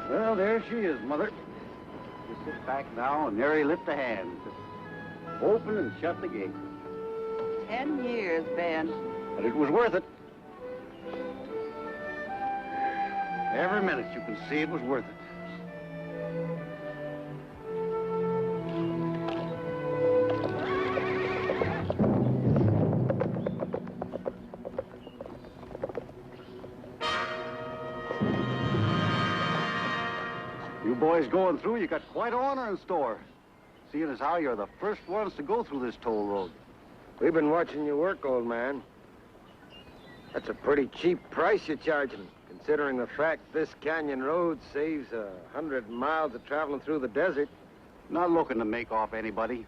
Well, there she is, Mother. Just sit back now and nary lift a hand. Just open and shut the gate. 10 years, Ben. But it was worth it. Every minute you can see it was worth it. You boys going through, you got quite an honor in store. Seeing as how you're the first ones to go through this toll road. We've been watching you work, old man. That's a pretty cheap price you're charging, considering the fact this canyon road saves 100 miles of traveling through the desert. Not looking to make off anybody.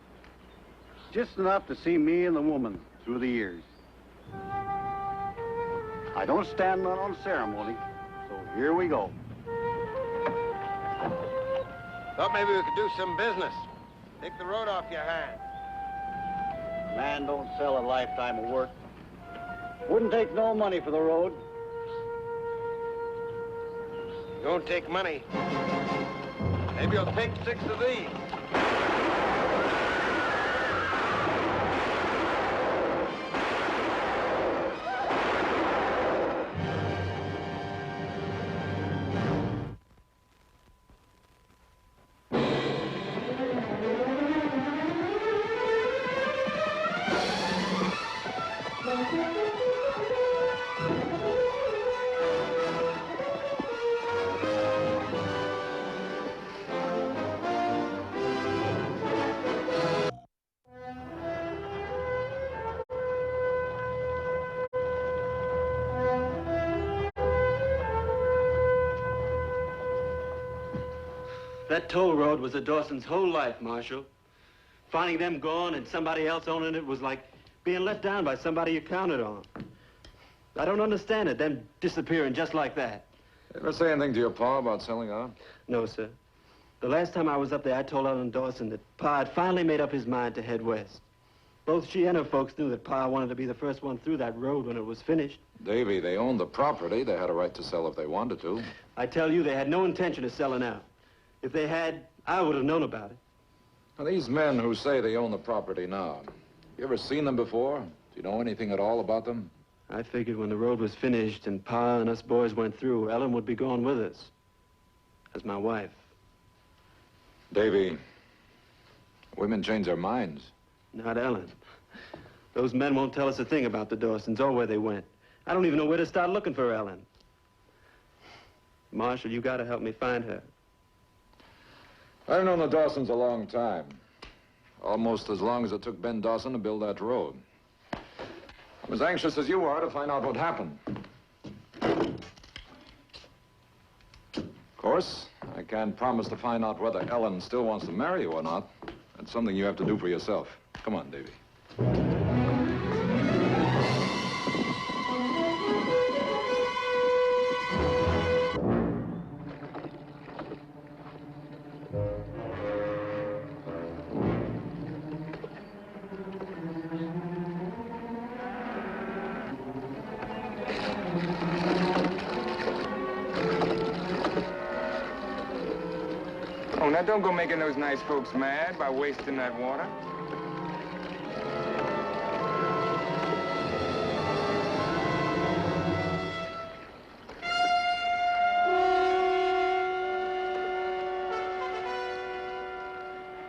Just enough to see me and the woman through the years. I don't stand none on ceremony, so here we go. Thought maybe we could do some business. Take the road off your hands. Man don't sell a lifetime of work. Wouldn't take no money for the road. Don't take money. Maybe you'll take 6 of these. That toll road was the Dawsons' whole life, Marshal. Finding them gone and somebody else owning it was like being let down by somebody you counted on. I don't understand it, them disappearing just like that. Ever say anything to your pa about selling out? No, sir. The last time I was up there, I told Ellen Dawson that Pa had finally made up his mind to head west. Both she and her folks knew that Pa wanted to be the first one through that road when it was finished. Davy, they owned the property. They had a right to sell if they wanted to. I tell you, they had no intention of selling out. If they had, I would have known about it. Now, these men who say they own the property now, you ever seen them before? Do you know anything at all about them? I figured when the road was finished and Pa and us boys went through, Ellen would be going with us as my wife. Davy, women change their minds. Not Ellen. Those men won't tell us a thing about the Dawsons or where they went. I don't even know where to start looking for Ellen. Marshal, you gotta help me find her. I've known the Dawsons a long time. Almost as long as it took Ben Dawson to build that road. I'm as anxious as you are to find out what happened. Of course, I can't promise to find out whether Ellen still wants to marry you or not. That's something you have to do for yourself. Come on, Davy. Oh, now don't go making those nice folks mad by wasting that water.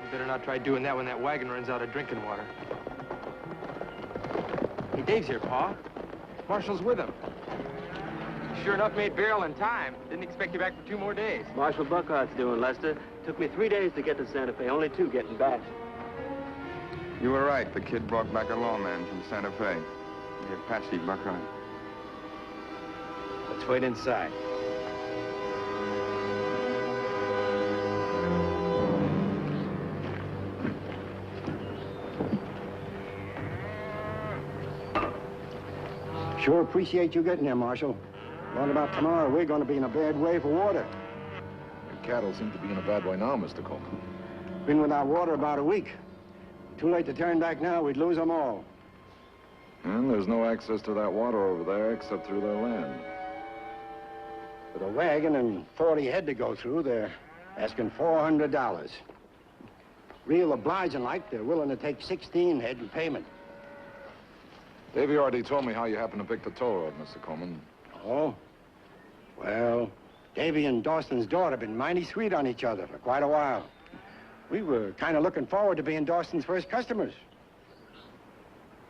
You better not try doing that when that wagon runs out of drinking water. Hey, Dave's here, Pa. Marshal's with him. Sure enough, made bail in time. Didn't expect you back for 2 more days. Marshal Buckhart's doing, Lester. Took me 3 days to get to Santa Fe, only 2 getting back. You were right. The kid brought back a lawman from Santa Fe. Hey, Apache Buckhart. Let's wait inside. Sure appreciate you getting there, Marshal. What about tomorrow? We're going to be in a bad way for water. The cattle seem to be in a bad way now, Mr. Coleman. Been without water about a week. Too late to turn back now. We'd lose them all. And there's no access to that water over there except through their land. With a wagon and 40 head to go through, they're asking $400. Real obliging like, they're willing to take 16 head in payment. Davy already told me how you happened to pick the toll road, Mr. Coleman. Oh? Well, Davy and Dawson's daughter have been mighty sweet on each other for quite a while. We were kind of looking forward to being Dawson's first customers.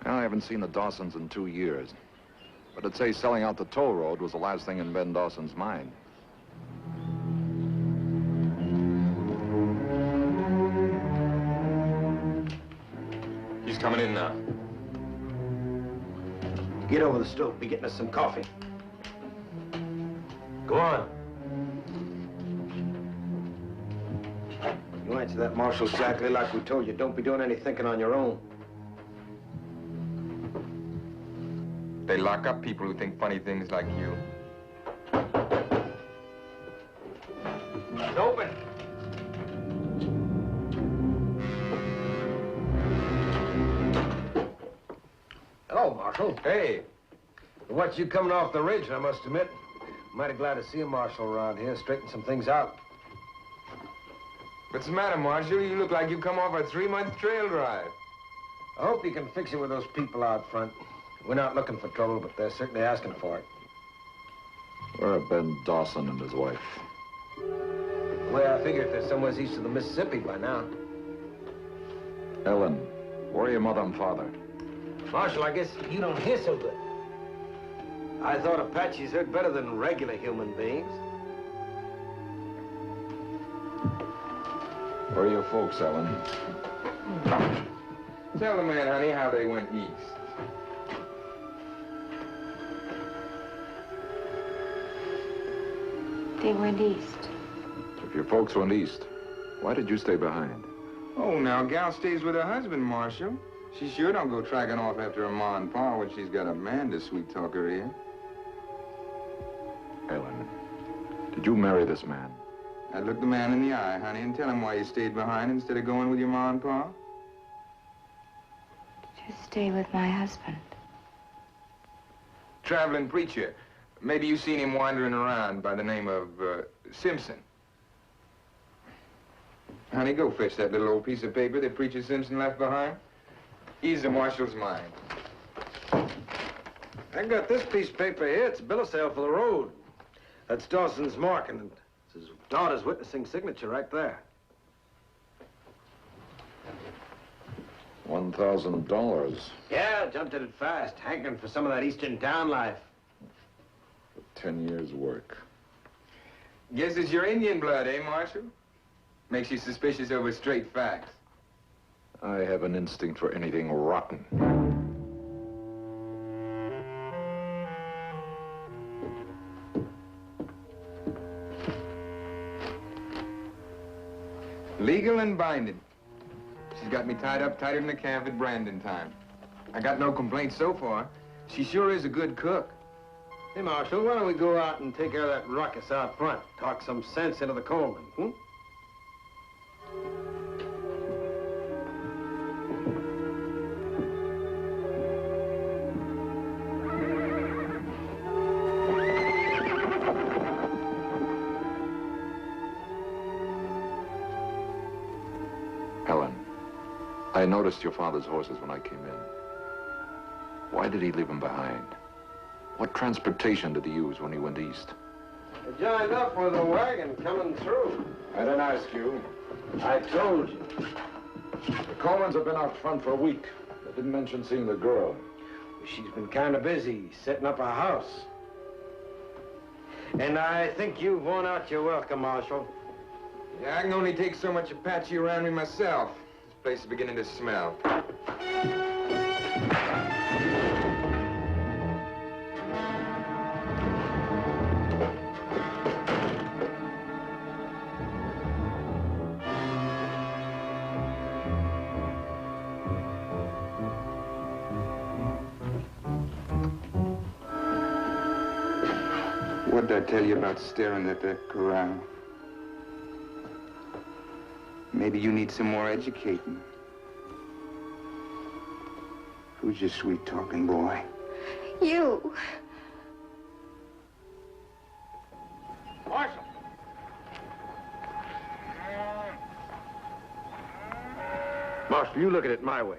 Well, I haven't seen the Dawsons in 2 years. But I'd say selling out the toll road was the last thing in Ben Dawson's mind. He's coming in now. Get over the stove. Be getting us some coffee. Go on. You answer that, Marshal, exactly like we told you. Don't be doing any thinking on your own. They lock up people who think funny things like you. It's open. Hello, Marshal. Hey, Watch you coming off the ridge, I must admit. Mighty glad to see a marshal around here, straighten some things out. what's the matter, Marshal? You look like you come off a 3-month trail drive. I hope you can fix it with those people out front. We're not looking for trouble, but they're certainly asking for it. Where are Ben Dawson and his wife? Well, I figure if they're somewhere east of the Mississippi by now. Ellen, where are your mother and father? Marshal, I guess you don't hear so good. I thought Apaches heard better than regular human beings. Where are your folks, Ellen? Tell the man, honey, how they went east. They went east. If your folks went east, why did you stay behind? Oh, now, gal stays with her husband, Marshal. She sure don't go tracking off after her ma and pa when she's got a man to sweet-talk her ear. Ellen, did you marry this man? I'd look the man in the eye, honey, and tell him why you stayed behind instead of going with your ma and pa. To stay with my husband. Traveling preacher. Maybe you've seen him wandering around by the name of Simpson. Honey, go fetch that little old piece of paper that Preacher Simpson left behind. Ease the marshal's mind. I got this piece of paper here. It's a bill of sale for the road. That's Dawson's mark, and it's his daughter's witnessing signature right there. $1,000. Yeah, jumped at it fast. Hankering for some of that eastern town life. 10 years' work. Guess it's your Indian blood, eh, Marshal? Makes you suspicious over straight facts. I have an instinct for anything rotten. Legal and binding. She's got me tied up tighter than a calf at Brandon time. I got no complaints so far. She sure is a good cook. Hey, Marshal, why don't we go out and take care of that ruckus out front? Talk some sense into the Coleman, hmm? Helen, I noticed your father's horses when I came in. Why did he leave them behind? What transportation did he use when he went east? They joined up with a wagon coming through. I didn't ask you. I told you. The Comans have been out front for a week. They didn't mention seeing the girl. She's been kind of busy setting up a house. And I think you've worn out your welcome, Marshal. Yeah, I can only take so much Apache around me myself. This place is beginning to smell. What did I tell you about staring at that corral? Maybe you need some more educating. Who's your sweet-talking boy? You. You look at it my way.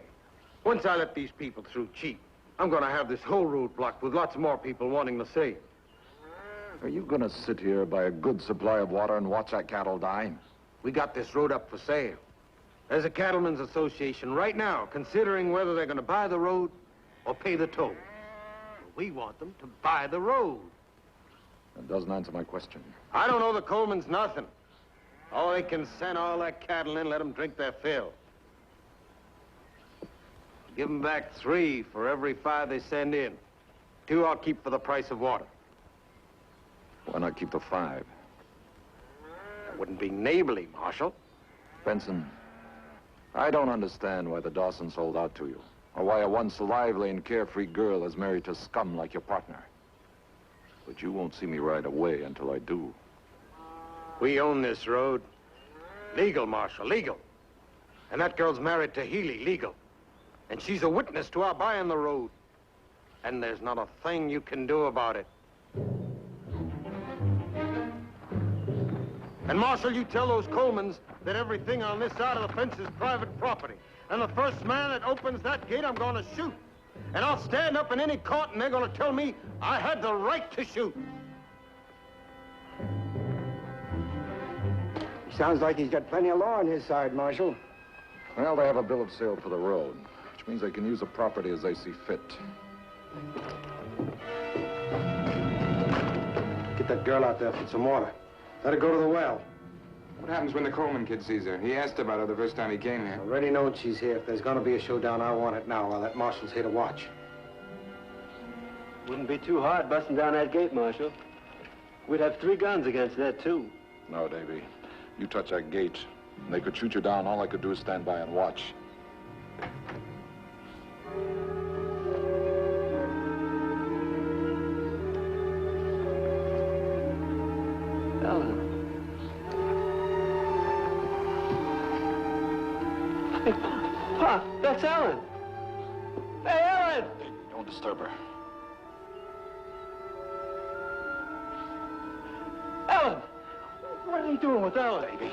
Once I let these people through cheap, I'm gonna have this whole road blocked with lots more people wanting to see. Are you gonna sit here by a good supply of water and watch that cattle die? We got this road up for sale. There's a cattlemen's association right now considering whether they're gonna buy the road or pay the toll. We want them to buy the road. That doesn't answer my question. I don't owe the Colemans nothing. Oh, they can send all that cattle in, let them drink their fill. Give them back 3 for every 5 they send in. 2 I'll keep for the price of water. Why not keep the 5? That wouldn't be neighborly, Marshal. Benson, I don't understand why the Dawsons sold out to you, or why a once lively and carefree girl is married to scum like your partner. But you won't see me right away until I do. We own this road. Legal, Marshal, legal. And that girl's married to Healy, legal. And she's a witness to our buying the road. And there's not a thing you can do about it. And Marshal, you tell those Colemans that everything on this side of the fence is private property. And the first man that opens that gate, I'm gonna shoot. And I'll stand up in any court and they're gonna tell me I had the right to shoot. Sounds like he's got plenty of law on his side, Marshal. Well, they have a bill of sale for the road, which means they can use the property as they see fit. Get that girl out there for some water. Let her go to the well. What happens when the Coleman kid sees her? He asked about her the first time he came here. Already known she's here. If there's gonna be a showdown, I want it now while that Marshal's here to watch. Wouldn't be too hard busting down that gate, Marshal. We'd have 3 guns against that, too. No, Davy. You touch that gate, and they could shoot you down. All I could do is stand by and watch. Ellen. Hey, Pa, that's Ellen. Hey, Ellen! Hey, don't disturb her. Ellen! What are you doing with Ellen? Davy.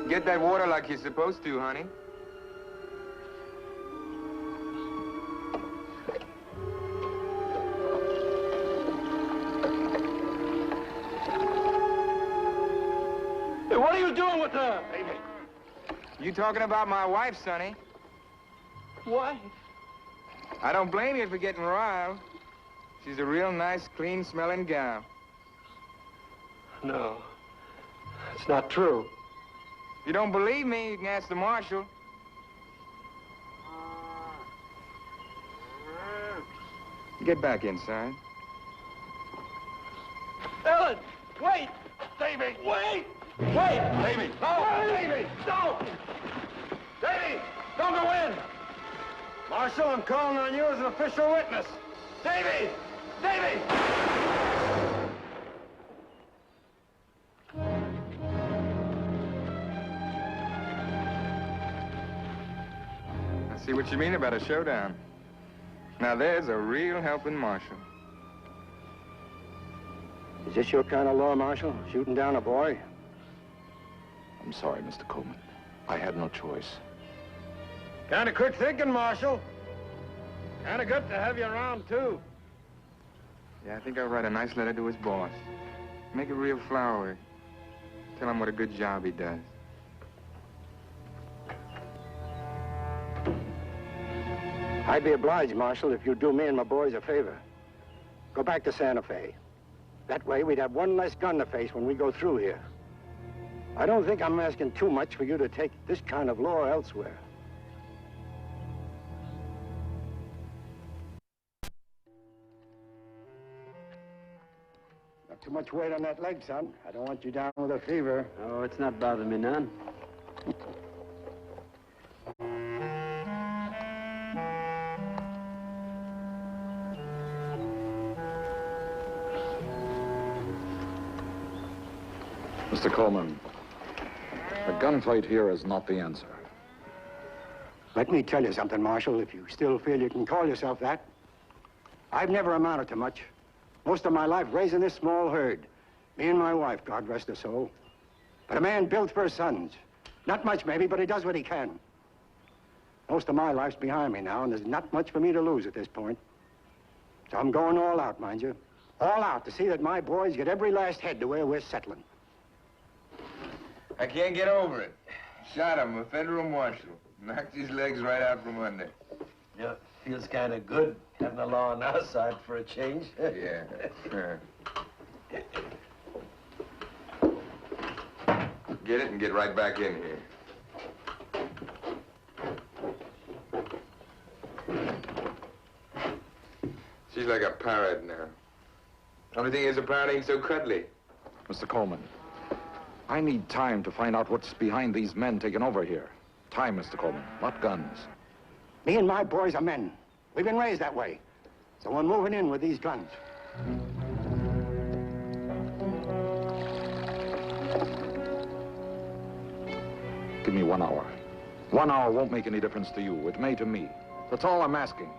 Get that water like you're supposed to, honey. Hey, what are you doing with her? Davy. You talking about my wife, Sonny? Why? I don't blame you for getting riled. She's a real nice, clean-smelling gal. No, it's not true. If you don't believe me, you can ask the marshal. Get back inside. Ellen, wait! Davy, wait! Wait! Davy! No! Davy! Don't! Davy! Don't go in! Marshal, I'm calling on you as an official witness. Davy! Davy! I see what you mean about a showdown. Now there's a real helping marshal. Is this your kind of law, Marshal? Shooting down a boy? I'm sorry, Mr. Coleman. I had no choice. Kind of quick thinking, Marshal. Kind of good to have you around, too. Yeah, I think I'll write a nice letter to his boss. Make it real flowery. Tell him what a good job he does. I'd be obliged, Marshal, if you'd do me and my boys a favor. Go back to Santa Fe. That way, we'd have one less gun to face when we go through here. I don't think I'm asking too much for you to take this kind of law elsewhere. Not too much weight on that leg, son. I don't want you down with a fever. Oh, it's not bothering me none. Mr. Coleman, a gunfight here is not the answer. Let me tell you something, Marshal, if you still feel you can call yourself that. I've never amounted to much. Most of my life raising this small herd. Me and my wife, God rest her soul. But a man built for his sons. Not much, maybe, but he does what he can. Most of my life's behind me now, and there's not much for me to lose at this point. So I'm going all out, mind you. All out to see that my boys get every last head to where we're settling. I can't get over it. Shot him, a federal marshal. Knocked his legs right out from under. Yeah, feels kind of good having the law on our side for a change. Yeah. Get it and get right back in here. She's like a parrot now. Only thing is, a parrot ain't so cuddly. Mr. Coleman, I need time to find out what's behind these men taking over here. Time, Mr. Coleman, not guns. Me and my boys are men. We've been raised that way. So we're moving in with these guns. Give me 1 hour. 1 hour won't make any difference to you. It may to me. That's all I'm asking.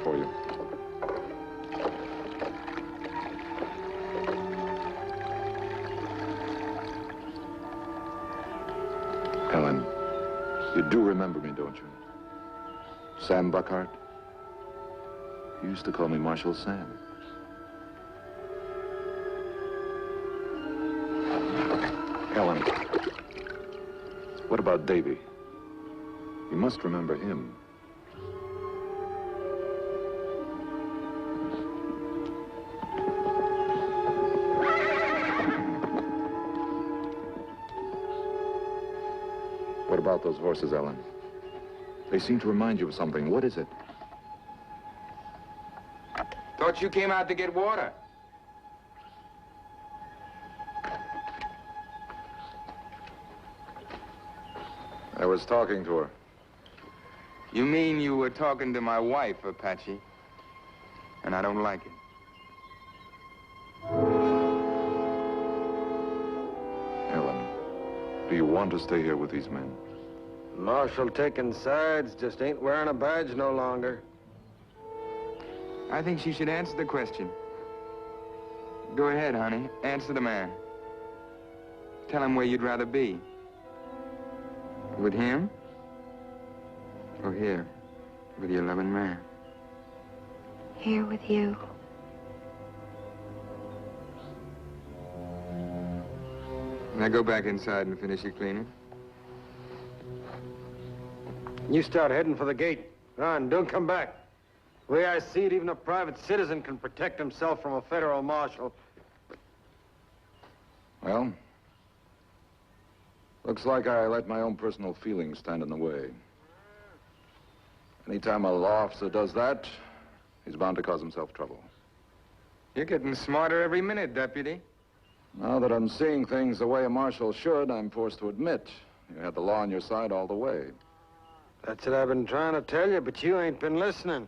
For you. Ellen, you do remember me, don't you? Sam Buckhart? You used to call me Marshal Sam. Ellen, what about Davy? You must remember him. What about those horses, Ellen? They seem to remind you of something. What is it? Thought you came out to get water. I was talking to her. You mean you were talking to my wife, Apache? And I don't like it. Ellen, do you want to stay here with these men? Marshal taking sides just ain't wearing a badge no longer. I think she should answer the question. Go ahead, honey. Answer the man. Tell him where you'd rather be. With him? Or here, with your loving man? Here with you. Now go back inside and finish your cleaning. You start heading for the gate. Run, don't come back. The way I see it, even a private citizen can protect himself from a federal marshal. Well, looks like I let my own personal feelings stand in the way. Anytime a law officer does that, he's bound to cause himself trouble. You're getting smarter every minute, Deputy. Now that I'm seeing things the way a marshal should, I'm forced to admit you had the law on your side all the way. That's what I've been trying to tell you, but you ain't been listening.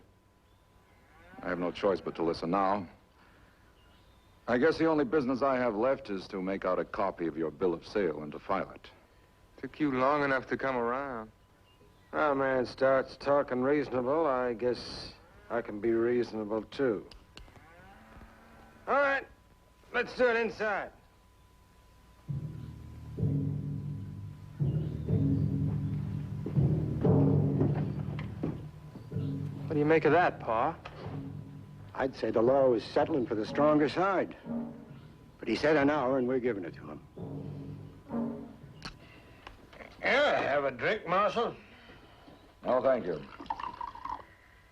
I have no choice but to listen now. I guess the only business I have left is to make out a copy of your bill of sale and to file it. Took you long enough to come around. A man starts talking reasonable, I guess I can be reasonable, too. All right, let's do it inside. What do you make of that, Pa? I'd say the law is settling for the stronger side. But he said an hour, and we're giving it to him. Yeah, have a drink, Marshal? Oh, thank you.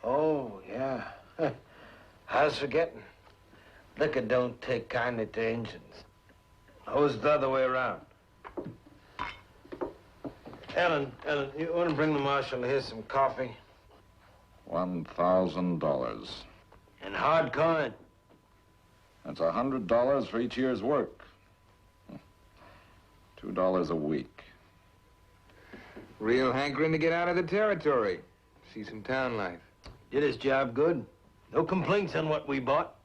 Oh, yeah. I was forgetting. Liquor don't take kindly to Injuns. Who's the other way around? Ellen, you want to bring the Marshal here some coffee? $1,000. And hard coin. That's $100 for each year's work. $2 a week. Real hankering to get out of the territory. See some town life. Did his job good. No complaints on what we bought.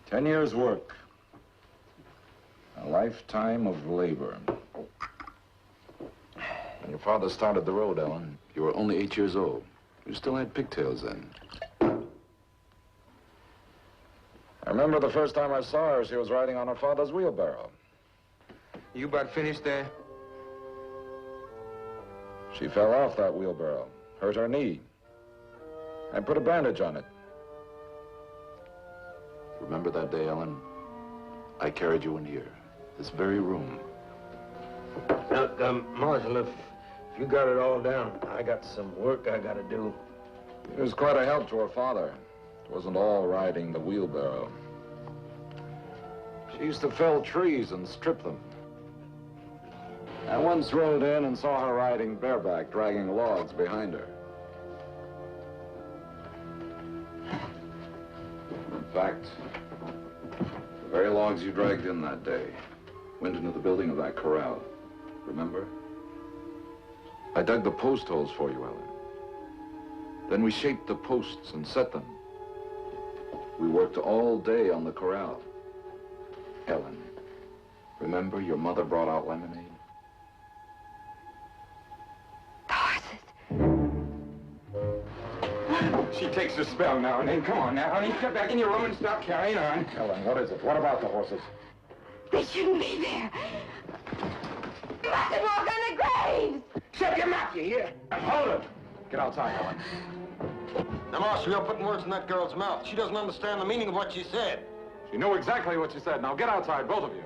10 years' work. A lifetime of labor. When your father started the road, Ellen, you were only 8 years old. You still had pigtails then. I remember the first time I saw her, she was riding on her father's wheelbarrow. You about finished there? She fell off that wheelbarrow, hurt her knee. I put a bandage on it. Remember that day, Ellen? I carried you in here, this very room. Look, Marshal, if you got it all down, I got some work I gotta do. It was quite a help to her father. It wasn't all riding the wheelbarrow. She used to fell trees and strip them. I once rode in and saw her riding bareback, dragging logs behind her. In fact, the very logs you dragged in that day went into the building of that corral. Remember? I dug the post holes for you, Ellen. Then we shaped the posts and set them. We worked all day on the corral. Ellen, remember your mother brought out lemonade? She takes the spell now and then. Come on now, honey. Get back in your room and stop carrying on. Ellen, what is it? What about the horses? They shouldn't be there. You mustn't walk on the graves! Shut your mouth, you hear? Hold it! Get outside, Ellen. Now, Marshal, you're putting words in that girl's mouth. She doesn't understand the meaning of what she said. She knew exactly what you said. Now get outside, both of you.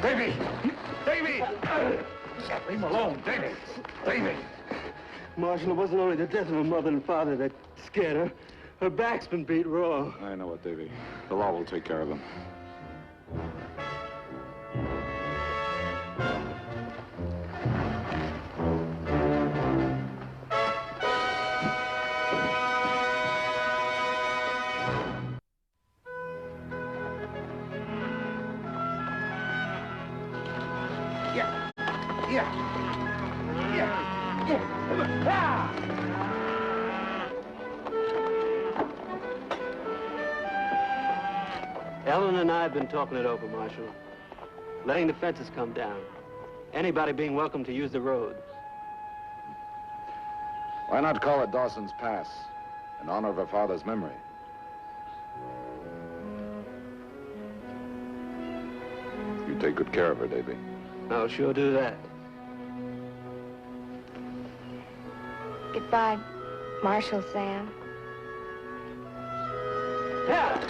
Davy! Davy! Leave him alone, Davy! Davy! Marshal, it wasn't only the death of her mother and father that scared her. Her back's been beat raw. I know it, Davy. The law will take care of him. Ellen and I have been talking it over, Marshal. Letting the fences come down. Anybody being welcome to use the road. Why not call it Dawson's Pass, in honor of her father's memory? You take good care of her, Davy. I'll sure do that. Goodbye, Marshal Sam. Yeah.